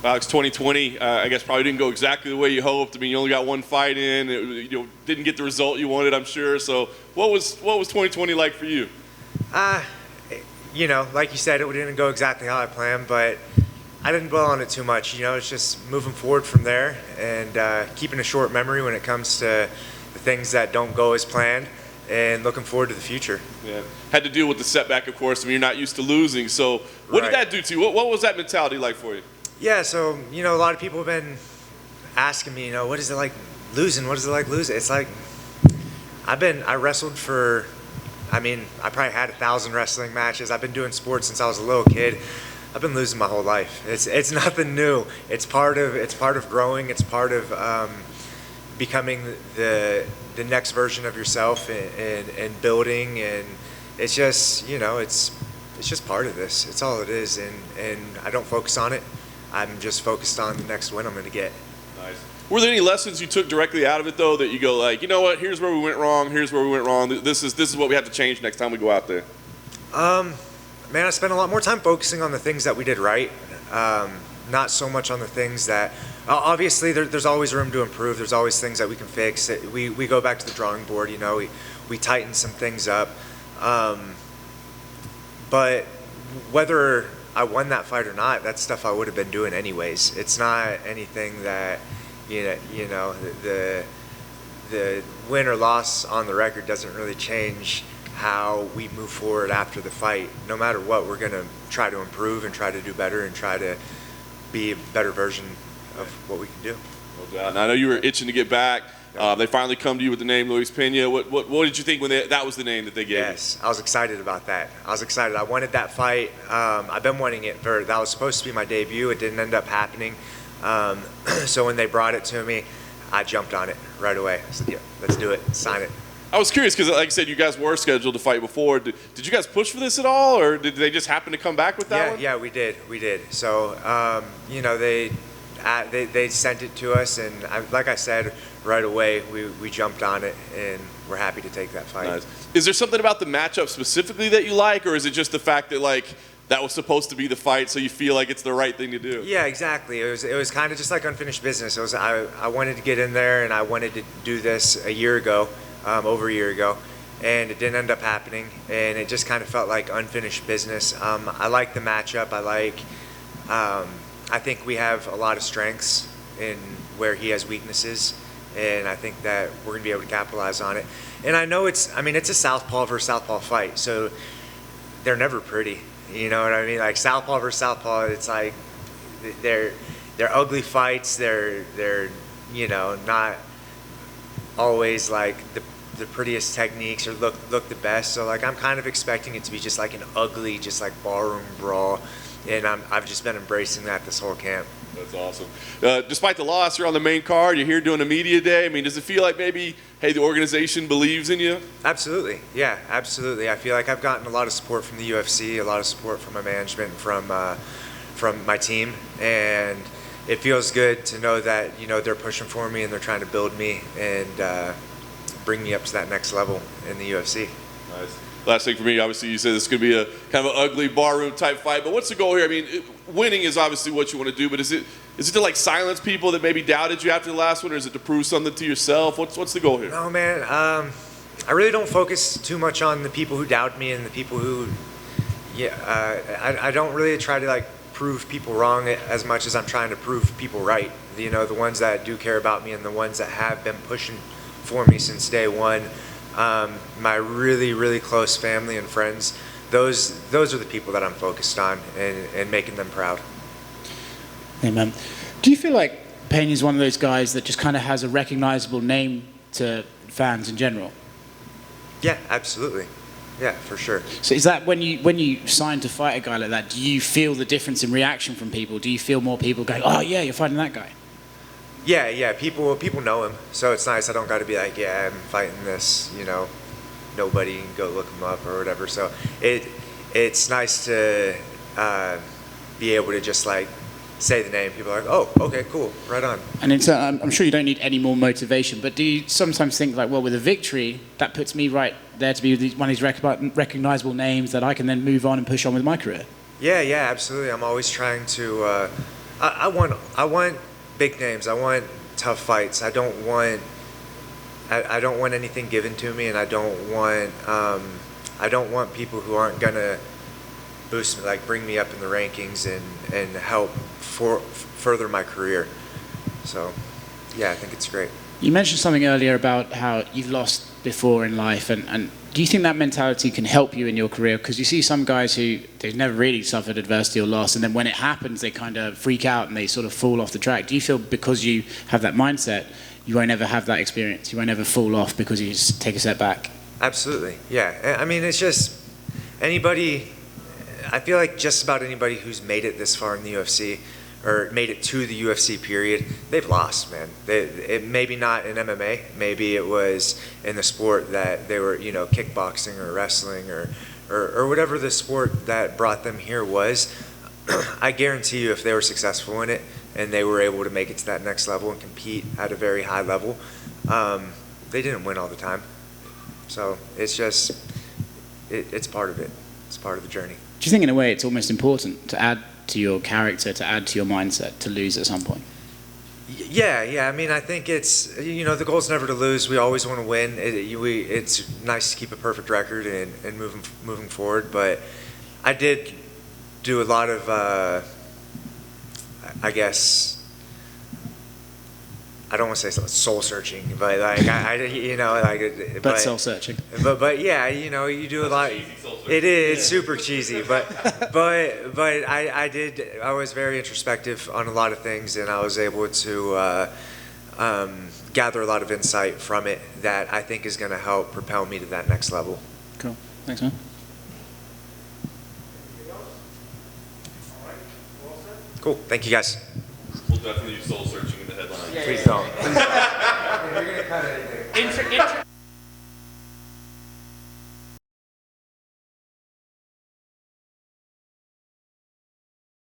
Alex, 2020, I guess probably didn't go exactly the way you hoped. I mean, you only got one fight in. Didn't get the result you wanted, I'm sure. So, what was 2020 like for you? Like you said, it didn't go exactly how I planned, but I didn't dwell on it too much. It's just moving forward from there and keeping a short memory when it comes to the things that don't go as planned, and looking forward to the future. Yeah, had to deal with the setback, of course. I mean, you're not used to losing. So, what did that do to you? What was that mentality like for you? Yeah, so, a lot of people have been asking me, what is it like losing? What is it like losing? It's like, I wrestled for, I probably had 1,000 wrestling matches. I've been doing sports since I was a little kid. I've been losing my whole life. It's nothing new. It's part of growing. It's part of becoming the next version of yourself and building. And it's just, it's just part of this. It's all it is. And I don't focus on it. I'm just focused on the next win I'm going to get. Nice. Were there any lessons you took directly out of it, though, that you go like, you know what, here's where we went wrong, here's where we went wrong, this is what we have to change next time we go out there? I spent a lot more time focusing on the things that we did right, not so much on the things that, obviously there's always room to improve, there's always things that we can fix. We go back to the drawing board, we tighten some things up. But whether I won that fight or not, that's stuff I would have been doing anyways. It's not anything that, the win or loss on the record doesn't really change how we move forward after the fight. No matter what, we're going to try to improve and try to do better and try to be a better version of what we can do. No doubt. And I know you were itching to get back. They finally come to you with the name Luis Pena. What did you think when that was the name that they gave you? Yes, I was excited about that. I was excited. I wanted that fight. I've been wanting it that was supposed to be my debut. It didn't end up happening. So when they brought it to me, I jumped on it right away. I said, yeah, let's do it. Sign it. I was curious because, like I said, you guys were scheduled to fight before. Did you guys push for this at all, or did they just happen to come back with that one? Yeah, we did. So, they sent it to us, and like I said, right away we jumped on it, and we're happy to take that fight. Nice. Is there something about the matchup specifically that you like, or is it just the fact that that was supposed to be the fight, so you feel like it's the right thing to do? Yeah, exactly. It was kind of just like unfinished business. I wanted to get in there, and I wanted to do this over a year ago, and it didn't end up happening, and it just kind of felt like unfinished business. I like the matchup. I think we have a lot of strengths in where he has weaknesses, and I think that we're going to be able to capitalize on it. And I know it's a southpaw versus southpaw fight, so they're never pretty. You know what I mean? Like southpaw versus southpaw, it's like they're ugly fights. They're not always like the prettiest techniques or look the best. So I'm kind of expecting it to be just like an ugly, just like barroom brawl. And I've just been embracing that this whole camp. That's awesome. Despite the loss, you're on the main card. You're here doing a media day. I mean, does it feel like maybe, hey, the organization believes in you? Absolutely. Yeah, absolutely. I feel like I've gotten a lot of support from the UFC, a lot of support from my management, from my team, and it feels good to know that they're pushing for me and they're trying to build me and bring me up to that next level in the UFC. Nice. Last thing for me, obviously you said this is going to be a kind of an ugly barroom type fight, but what's the goal here? I mean, winning is obviously what you want to do, but is it to silence people that maybe doubted you after the last one, or is it to prove something to yourself? What's the goal here? No, man. I really don't focus too much on the people who doubt me and the people who, I don't really try to prove people wrong as much as I'm trying to prove people right. The ones that do care about me and the ones that have been pushing for me since day one. My really, really close family and friends, those are the people that I'm focused on and making them proud. Amen. Do you feel like Pena is one of those guys that just kind of has a recognizable name to fans in general? Yeah, absolutely. Yeah, for sure. So is that when you sign to fight a guy like that, do you feel the difference in reaction from people? Do you feel more people going, oh yeah, you're fighting that guy? Yeah, people know him, so it's nice. I don't got to be like, yeah, I'm fighting this, nobody can go look him up or whatever. So it's nice to be able to just say the name. People are like, oh, okay, cool, right on. And I'm sure you don't need any more motivation, but do you sometimes think well, with a victory, that puts me right there to be one of these recognizable names that I can then move on and push on with my career? Yeah, absolutely. I'm always trying to I want big names. I want tough fights. I don't want anything given to me, and I don't want people who aren't gonna boost me, like bring me up in the rankings and help further my career. So, yeah, I think it's great. You mentioned something earlier about how you've lost before in life, and do you think that mentality can help you in your career? Because you see some guys who they've never really suffered adversity or loss, and then when it happens, they kind of freak out and they sort of fall off the track. Do you feel because you have that mindset, you won't ever have that experience? You won't ever fall off because you just take a step back? Absolutely, yeah. I mean, it's just anybody. I feel like just about anybody who's made it this far in the UFC, or made it to the UFC period, they've lost, man. It maybe not in MMA, maybe it was in the sport that they were, kickboxing or wrestling or whatever the sport that brought them here was. I guarantee you if they were successful in it and they were able to make it to that next level and compete at a very high level, they didn't win all the time. So it's just, it's part of it. It's part of the journey. Do you think in a way it's almost important to add to your character, to add to your mindset, to lose at some point? Yeah. I mean, I think it's, the goal's never to lose. We always want to win. It's nice to keep a perfect record and moving forward. But I did do a lot of, I guess, I don't want to say soul searching, but But soul searching. But yeah, you do a lot. It is super cheesy, but I was very introspective on a lot of things, and I was able to gather a lot of insight from it that I think is going to help propel me to that next level. Cool. Thanks, man. Cool. Thank you, guys. We'll definitely use soul searching in the headline. Please don't. You're gonna cut anything.